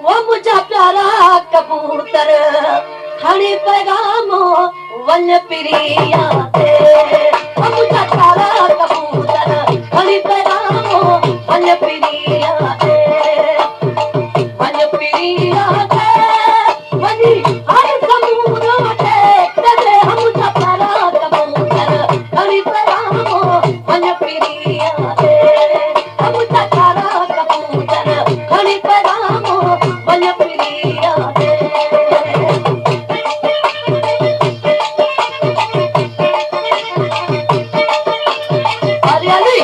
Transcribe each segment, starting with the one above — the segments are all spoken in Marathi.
वो मुझा प्यारा कबूतर खड़ी पैगामो वन प्रिया दे वो मुझा प्यारा कबूतर खड़ी पैगामो वन प्रिया दे वन प्रिया दे वनी हर समुद्र दे हम मुझा प्यारा कबूतर खड़ी पैगामो वन प्रिया दे हम मुझा प्यारा कबूतर खड़ी पैगामो वन प्रिया दे हरियाली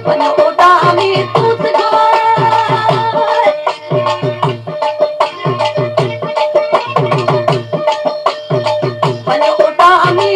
वन उडामी तूच गय वन उडामी